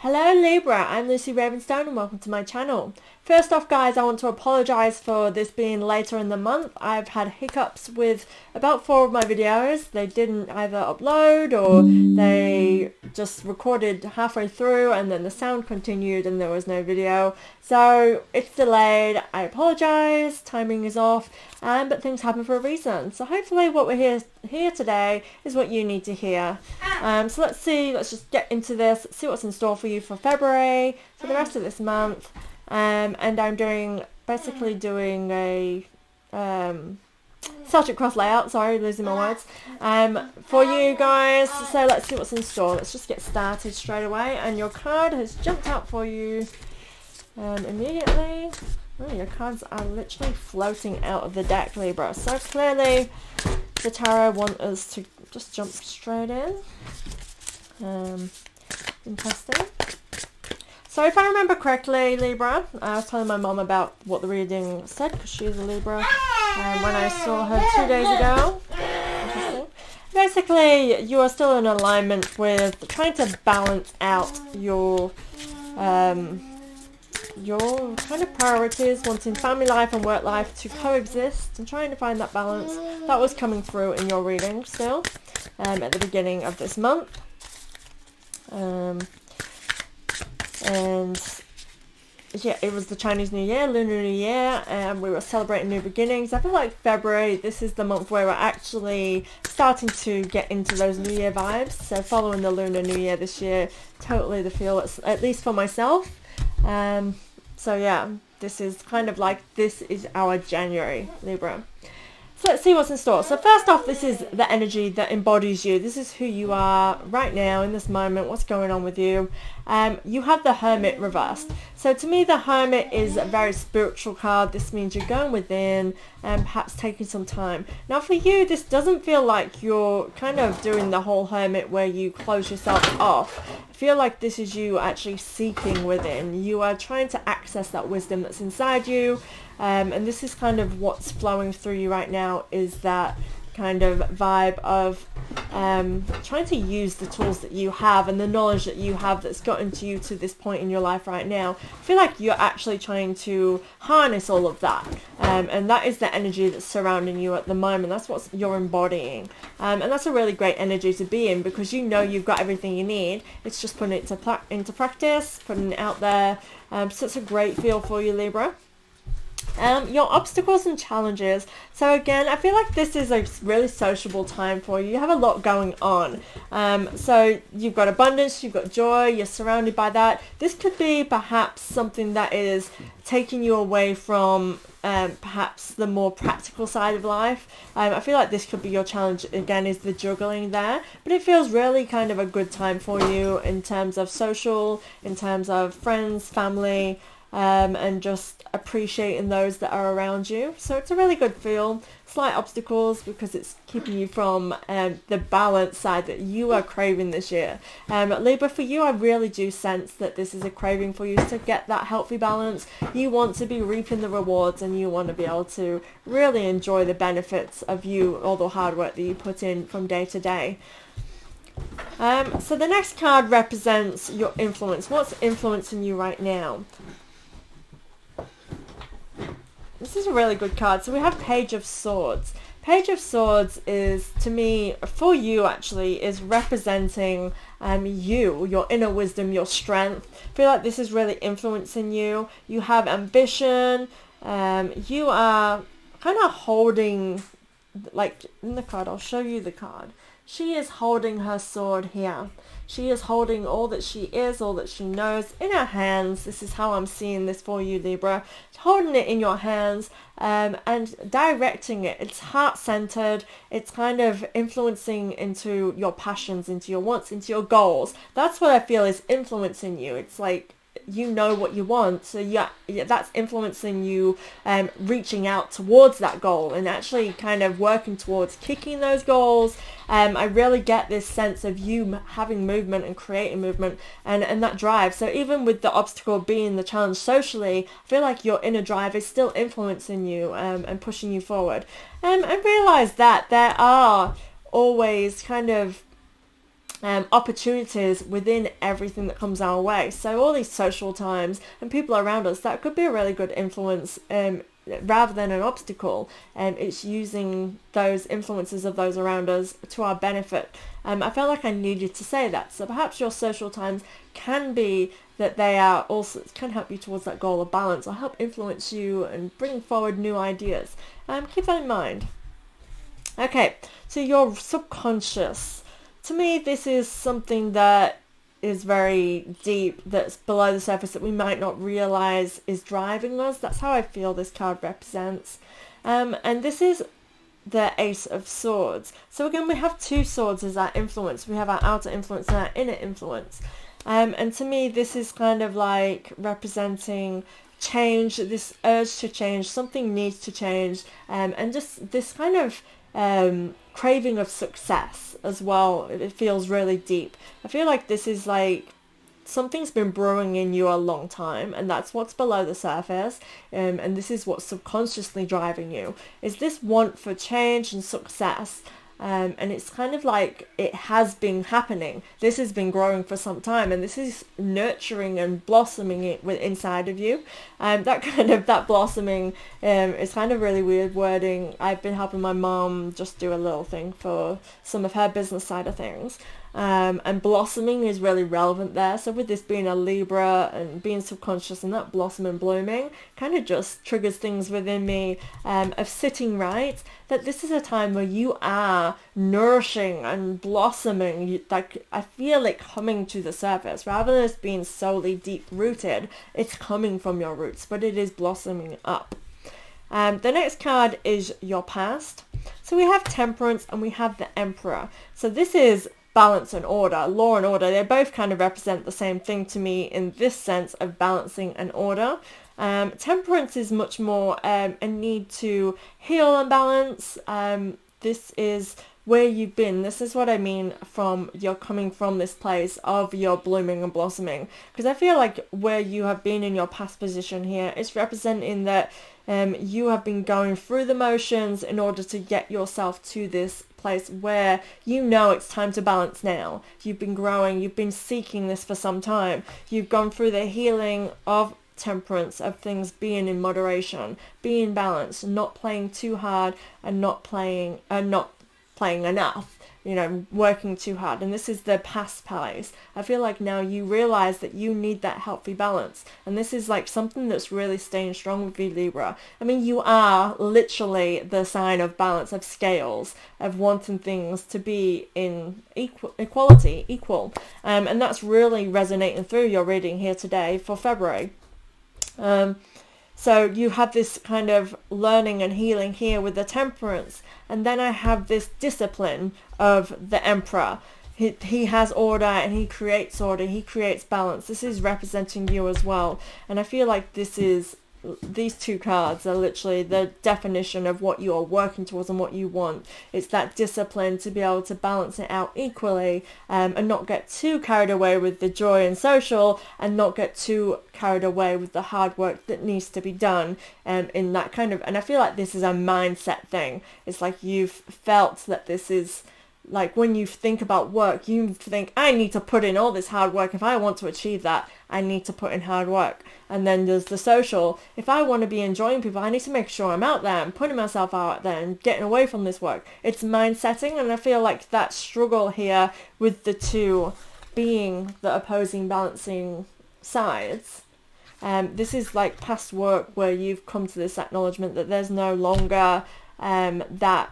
Hello Libra, I'm Lucy Ravenstone and welcome to my channel. First off guys, I want to apologise for this being later in the month. I've had hiccups with about 4 of my videos. They didn't either upload or they just recorded halfway through and then the sound continued and there was no video. So it's delayed, I apologise, timing is off, but things happen for a reason. So hopefully what we're here today is what you need to hear. So let's just get into this, see what's in store for you for February, for the rest of this month. And I'm basically doing a Celtic cross layout, sorry, losing my words, for you guys. So let's see what's in store. Let's just get started straight away. And your card has jumped out for you immediately. Oh, your cards are literally floating out of the deck, Libra. So clearly the tarot want us to just jump straight in. Interesting. So if I remember correctly, Libra, I was telling my mom about what the reading said because she is a Libra when I saw her 2 days ago. Interesting. Basically, you are still in alignment with trying to balance out your kind of priorities, wanting family life and work life to coexist and trying to find that balance. That was coming through in your reading still at the beginning of this month. And yeah, it was the Chinese New Year, Lunar New Year, and we were celebrating new beginnings. I feel like February, this is the month where we're actually starting to get into those New Year vibes. So following the Lunar New Year this year, totally the feel, at least for myself. So yeah, this is kind of like, this is our January, Libra. So let's see what's in store. So first off, this is the energy that embodies you. This is who you are right now in this moment, what's going on with you. You have the Hermit reversed. So to me, the Hermit is a very spiritual card. This means you're going within and perhaps taking some time. Now for you, this doesn't feel like you're kind of doing the whole Hermit where you close yourself off. I feel like this is you actually seeking within. You are trying to access that wisdom that's inside you. And this is kind of what's flowing through you right now, is that kind of vibe of trying to use the tools that you have and the knowledge that you have that's gotten to you to this point in your life right now. I feel like you're actually trying to harness all of that. And that is the energy that's surrounding you at the moment. That's what you're embodying. And that's a really great energy to be in because you know you've got everything you need. It's just putting it into practice, putting it out there. So it's a great feel for you, Libra. Your obstacles and challenges. So again, I feel like this is a really sociable time for you. You have a lot going on. So you've got abundance, you've got joy, you're surrounded by that. This could be perhaps something that is taking you away from perhaps the more practical side of life. I feel like this could be your challenge again, is the juggling there. But it feels really kind of a good time for you in terms of social, in terms of friends, family, and just appreciating those that are around you. So it's a really good feel. Slight obstacles because it's keeping you from the balance side that you are craving this year. Libra, for you, I really do sense that this is a craving for you to get that healthy balance. You want to be reaping the rewards and you want to be able to really enjoy the benefits of all the hard work that you put in from day to day. So the next card represents your influence. What's influencing you right now? This is a really good card. So we have Page of Swords. Page of Swords is, to me, for you actually, is representing your inner wisdom, your strength. I feel like this is really influencing you. You have ambition. You are kind of holding, like in the card, I'll show you the card. She is holding her sword here. She is holding all that she is, all that she knows in her hands. This is how I'm seeing this for you, Libra. Holding it in your hands and directing it. It's heart-centered. It's kind of influencing into your passions, into your wants, into your goals. That's what I feel is influencing you. It's like, you know what you want, so yeah, that's influencing you reaching out towards that goal and actually kind of working towards kicking those goals. I really get this sense of you having movement and creating movement and that drive. So even with the obstacle being the challenge socially, I feel like your inner drive is still influencing you and pushing you forward. And realize that there are always kind of opportunities within everything that comes our way. So all these social times and people around us, that could be a really good influence, rather than an obstacle. It's using those influences of those around us to our benefit. I felt like I needed to say that. So perhaps your social times can be that they are also can help you towards that goal of balance, or help influence you and bring forward new ideas. Keep that in mind. Okay, so your subconscious. To me, this is something that is very deep, that's below the surface, that we might not realize is driving us. That's how I feel this card represents. And this is the Ace of Swords. So again, we have two swords as our influence. We have our outer influence and our inner influence. And to me, this is kind of like representing change, this urge to change. Something needs to change. And just this kind of craving of success as well. It feels really deep. I feel like this is like something's been brewing in you a long time, and that's what's below the surface, and this is what's subconsciously driving you, is this want for change and success. And it's kind of like it has been happening. This has been growing for some time, and this is nurturing and blossoming it inside of you. That blossoming is kind of really weird wording. I've been helping my mom just do a little thing for some of her business side of things. And blossoming is really relevant there. So with this being a Libra and being subconscious, and that blossom and blooming kind of just triggers things within me of sitting right, that this is a time where you are nourishing and blossoming. Like, I feel it coming to the surface rather than it being solely deep rooted. It's coming from your roots, but it is blossoming up. The next card is your past. So we have Temperance and we have the Emperor. So this is balance and order, law and order. They both kind of represent the same thing to me in this sense of balancing and order. Temperance is much more a need to heal and balance. This is where you've been. This is what I mean from you're coming from this place of your blooming and blossoming. Because I feel like where you have been in your past position here is representing that you have been going through the motions in order to get yourself to this place where you know it's time to balance now. You've been growing, you've been seeking this for some time. You've gone through the healing of temperance, of things being in moderation, being balanced, not playing too hard and not playing enough, working too hard. And this is the past place. I feel like now you realize that you need that healthy balance, and this is like something that's really staying strong with you, Libra. I mean, you are literally the sign of balance, of scales, of wanting things to be in equal, and that's really resonating through your reading here today for February. So you have this kind of learning and healing here with the Temperance. And then I have this discipline of the Emperor. He has order and he creates order. He creates balance. This is representing you as well. And I feel like these two cards are literally the definition of what you are working towards and what you want. It's that discipline to be able to balance it out equally, and not get too carried away with the joy and social, and not get too carried away with the hard work that needs to be done, in that kind of, and I feel like this is a mindset thing. It's like you've felt that this is, like when you think about work, you think, I need to put in all this hard work. If I want to achieve that, I need to put in hard work. And then there's the social. If I want to be enjoying people, I need to make sure I'm out there and putting myself out there and getting away from this work. It's mind setting, and I feel like that struggle here with the two being the opposing balancing sides. This is like past work where you've come to this acknowledgement that there's no longer that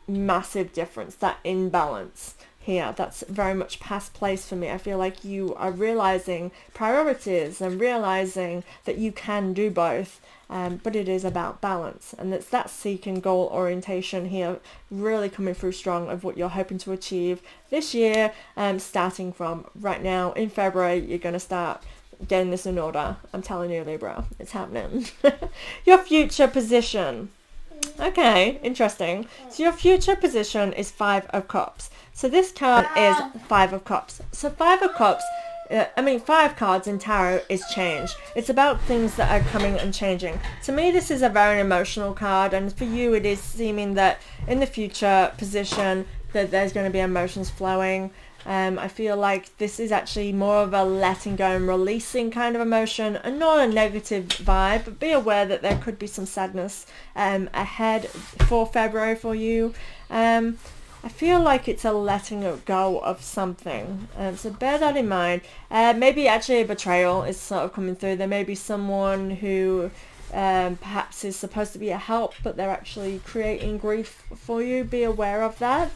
massive difference, that imbalance here. That's very much past place for me. I feel like you are realizing priorities and realizing that you can do both, but it is about balance, and it's that seek and goal orientation here really coming through strong of what you're hoping to achieve this year. Starting from right now in February, you're going to start getting this in order. I'm telling you, Libra, it's happening. Your future position. Okay, interesting. So your future position is 5 of Cups. So this card is 5 of Cups. So 5 of Cups, 5 cards in tarot is change. It's about things that are coming and changing. To me, this is a very emotional card, and for you, it is seeming that in the future position, that there's going to be emotions flowing. I feel like this is actually more of a letting go and releasing kind of emotion, and not a negative vibe, but be aware that there could be some sadness ahead for February for you. I feel like it's a letting go of something, so bear that in mind. Maybe actually a betrayal is sort of coming through. There may be someone who perhaps is supposed to be a help, but they're actually creating grief for you. Be aware of that.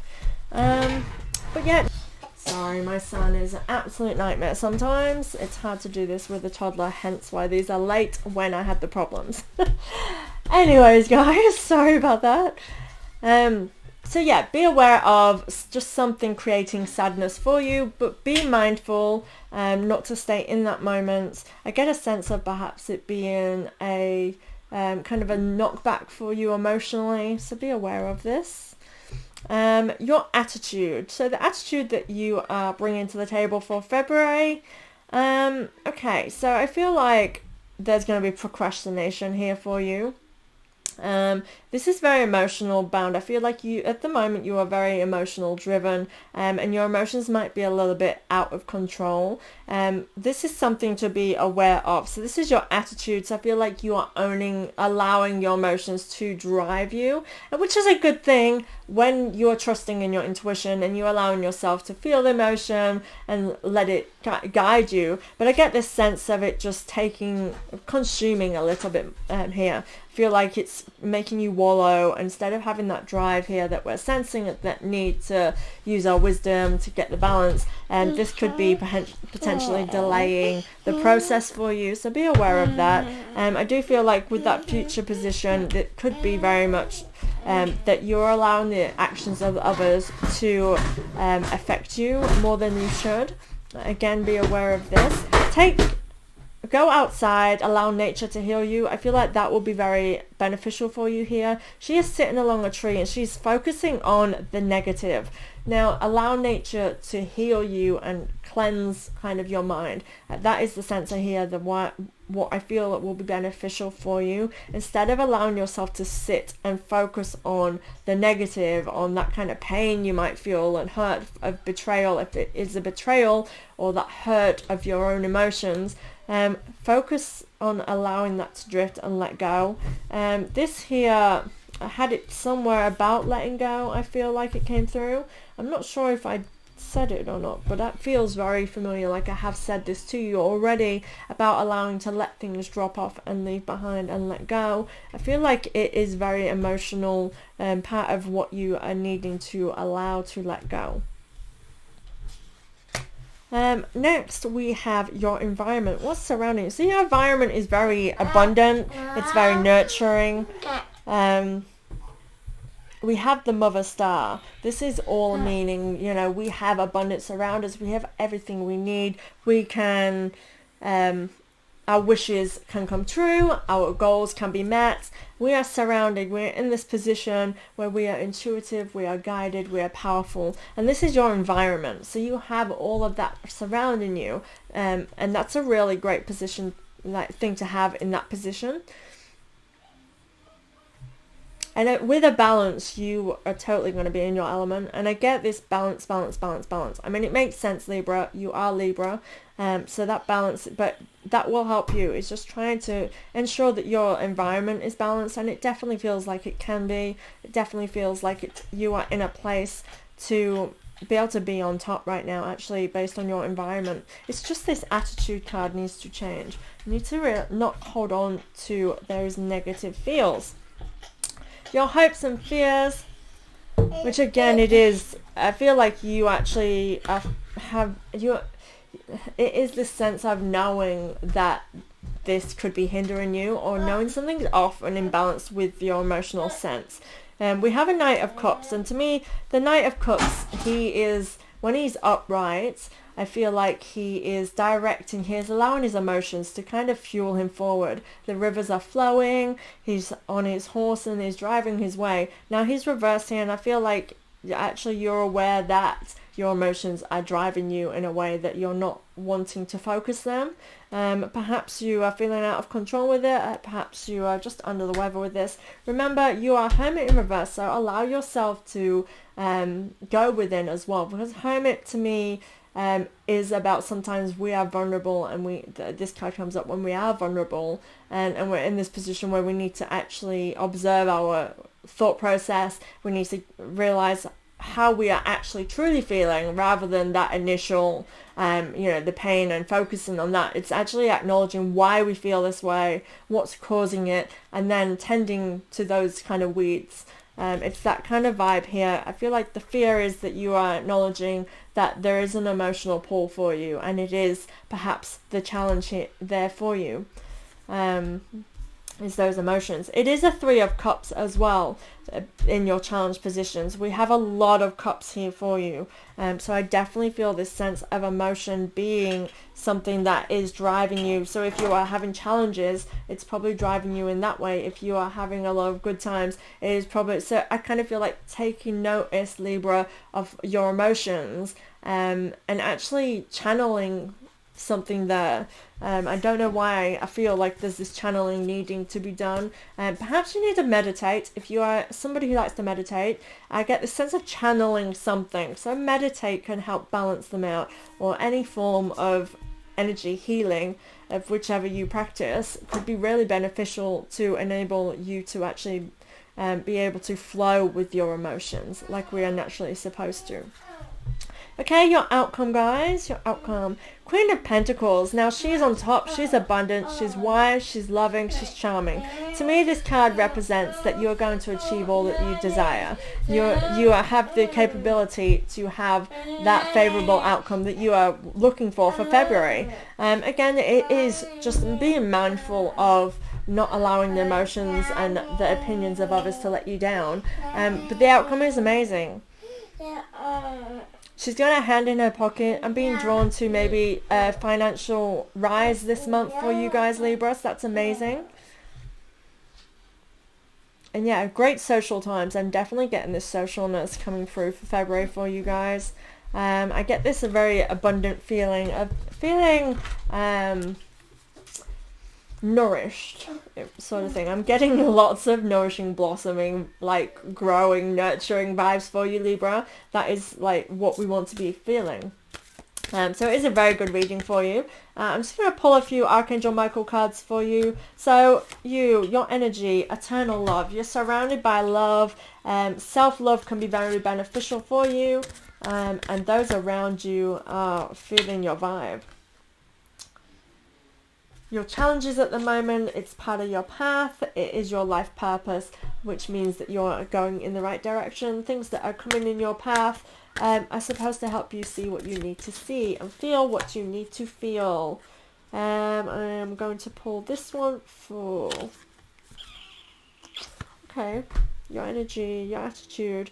But yeah, sorry, my son is an absolute nightmare sometimes. It's hard to do this with a toddler, hence why these are late when I had the problems. Anyways, guys, sorry about that. So yeah, be aware of just something creating sadness for you, but be mindful not to stay in that moment. I get a sense of perhaps it being a kind of a knockback for you emotionally, so be aware of this. Your attitude. So the attitude that you are bringing to the table for February. Okay, so I feel like there's going to be procrastination here for you. This is very emotional bound. I feel like you, at the moment, you are very emotional driven, and your emotions might be a little bit out of control. This is something to be aware of. So this is your attitude. So I feel like you are allowing your emotions to drive you, which is a good thing when you're trusting in your intuition and you're allowing yourself to feel the emotion and let it guide you. But I get this sense of it just consuming a little bit here. I feel like it's making you wallow instead of having that drive here that we're sensing, that need to use our wisdom to get the balance. And this could be potentially delaying the process for you, so be aware of that. I do feel like with that future position, it could be very much that you're allowing the actions of others to affect you more than you should. Again, be aware of this. Go outside, allow nature to heal you. I feel like that will be very beneficial for you here. She is sitting along a tree and she's focusing on the negative. Now, allow nature to heal you and cleanse kind of your mind. That is the sense I hear, what I feel will be beneficial for you. Instead of allowing yourself to sit and focus on the negative, on that kind of pain you might feel and hurt of betrayal, if it is a betrayal, or that hurt of your own emotions, focus on allowing that to drift and let go. This here, I had it somewhere about letting go. I feel like it came through. I'm not sure if I said it or not, but that feels very familiar, like I have said this to you already about allowing to let things drop off and leave behind and let go. I feel like it is very emotional, part of what you are needing to allow to let go. Next we have your environment. What's surrounding you? So your environment is very abundant, it's very nurturing. We have the mother star. This is all meaning, we have abundance around us, we have everything we need. We can our wishes can come true, our goals can be met. We are surrounded, we're in this position where we are intuitive, we are guided, we are powerful, and this is your environment. So you have all of that surrounding you, and that's a really great position, thing to have in that position. And with a balance, you are totally going to be in your element. And I get this balance. I mean, it makes sense, Libra. You are Libra. So that balance, but that will help you. It's just trying to ensure that your environment is balanced. And it definitely feels like it can be. It definitely feels like you are in a place to be able to be on top right now, actually, based on your environment. It's just this attitude card needs to change. You need to not hold on to those negative feels. Your hopes and fears, which again it is, I feel like you actually it is this sense of knowing that this could be hindering you, or knowing something's off and imbalanced with your emotional sense. We have a Knight of Cups, and to me, the Knight of Cups, when he's upright, I feel like he is directing, he is allowing his emotions to kind of fuel him forward. The rivers are flowing, he's on his horse and he's driving his way. Now he's reversing, and I feel like actually you're aware that your emotions are driving you in a way that you're not wanting to focus them. Perhaps you are feeling out of control with it, perhaps you are just under the weather with this. Remember, you are Hermit in reverse, so allow yourself to go within as well, because Hermit to me is about sometimes we are vulnerable, and this card comes up when we are vulnerable, and we're in this position where we need to actually observe our thought process. We need to realize how we are actually truly feeling, rather than that initial the pain, and focusing on that. It's actually acknowledging why we feel this way, what's causing it, and then tending to those kind of weeds. It's that kind of vibe here. I feel like the fear is that you are acknowledging that there is an emotional pull for you, and it is perhaps the challenge there for you. Is those emotions. It is a 3 of Cups as well in your challenge positions. We have a lot of cups here for you. So I definitely feel this sense of emotion being something that is driving you. So if you are having challenges, it's probably driving you in that way. If you are having a lot of good times, it is probably... So I kind of feel like taking notice, Libra, of your emotions, and actually channeling something there. I don't know why I feel like there's this channeling needing to be done. Perhaps you need to meditate. If you are somebody who likes to meditate, I get the sense of channeling something. So meditate can help balance them out, or any form of energy healing of whichever you practice could be really beneficial to enable you to actually be able to flow with your emotions like we are naturally supposed to. Okay, your outcome, guys. Your outcome. Queen of Pentacles. Now, she's on top. She's abundant. She's wise. She's loving. She's charming. To me, this card represents that you are going to achieve all that you desire. You have the capability to have that favorable outcome that you are looking for February. Again, it is just being mindful of not allowing the emotions and the opinions of others to let you down. But the outcome is amazing. She's got her hand in her pocket. I'm being drawn to maybe a financial rise this month for you guys, Libra. So that's amazing. And yeah, great social times. I'm definitely getting this socialness coming through for February for you guys. I get this a very abundant feeling of nourished sort of thing. I'm getting lots of nourishing, blossoming, like growing, nurturing vibes for you, Libra. That is like what we want to be feeling. So it is a very good reading for you. I'm just going to pull a few Archangel Michael cards for you. So your energy, eternal love. You're surrounded by love. Self-love can be very beneficial for you. And those around you are feeling your vibe. Your challenges at the moment, it's part of your path. It is your life purpose, which means that you're going in the right direction. Things that are coming in your path are supposed to help you see what you need to see and feel what you need to feel. I'm going to pull this one for... Okay, your energy, your attitude.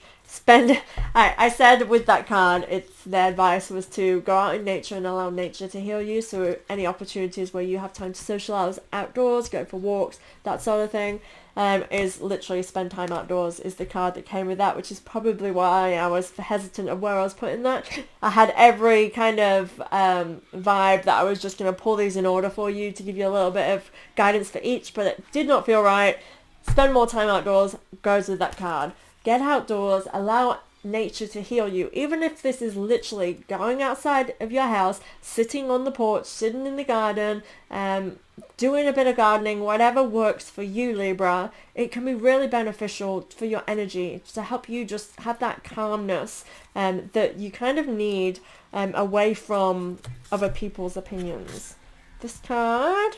I said with that card, their advice was to go out in nature and allow nature to heal you. So any opportunities where you have time to socialize outdoors, go for walks, that sort of thing, is literally spend time outdoors is the card that came with that, which is probably why I was hesitant of where I was putting that. I had every kind of vibe that I was just going to pull these in order for you to give you a little bit of guidance for each, but it did not feel right. Spend more time outdoors goes with that card. Get outdoors, allow nature to heal you. Even if this is literally going outside of your house, sitting on the porch, sitting in the garden, doing a bit of gardening, whatever works for you, Libra, it can be really beneficial for your energy to help you just have that calmness that you kind of need away from other people's opinions. This card.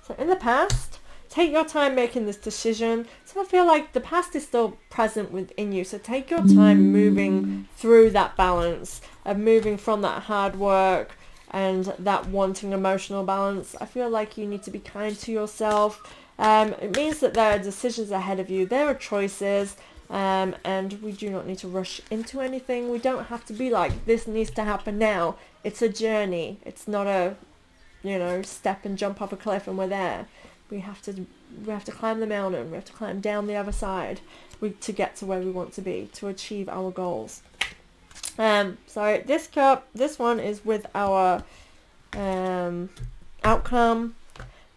So in the past, take your time making this decision. So I feel like the past is still present within you. So take your time moving through that balance of moving from that hard work and that wanting emotional balance. I feel like you need to be kind to yourself. It means that there are decisions ahead of you. There are choices. And we do not need to rush into anything. We don't have to be like, this needs to happen now. It's a journey. It's not a, step and jump off a cliff and we're there. We have to climb the mountain. We have to climb down the other side to get to where we want to be, to achieve our goals. So this one is with our outcome.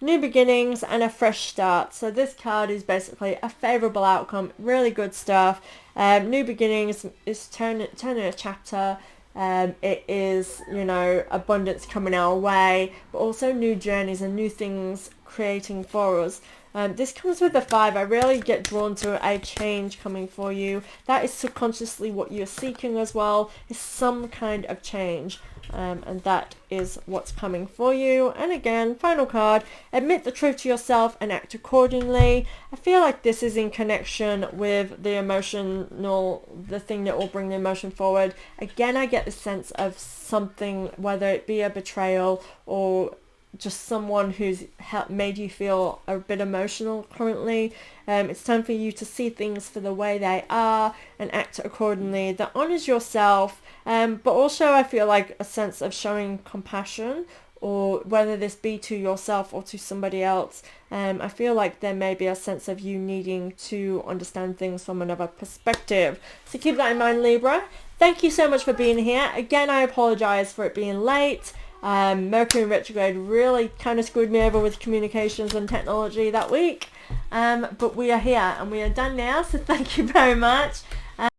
new beginnings and a fresh start. So this card is basically a favorable outcome, really good stuff. New beginnings is turning a chapter. It is, you know, abundance coming our way, but also new journeys and new things creating for us. This comes with the 5. I really get drawn to a change coming for you. That is subconsciously what you're seeking as well, is some kind of change. And that is what's coming for you. And again, final card, admit the truth to yourself and act accordingly. I feel like this is in connection with the emotional, the thing that will bring the emotion forward. Again, I get the sense of something, whether it be a betrayal or just someone who's made you feel a bit emotional currently. It's time for you to see things for the way they are and act accordingly. That honors yourself, but also I feel like a sense of showing compassion, or whether this be to yourself or to somebody else. I feel like there may be a sense of you needing to understand things from another perspective. So keep that in mind, Libra. Thank you so much for being here. Again, I apologize for it being late. Mercury in retrograde really kind of screwed me over with communications and technology that week. But we are here and we are done now. So thank you very much.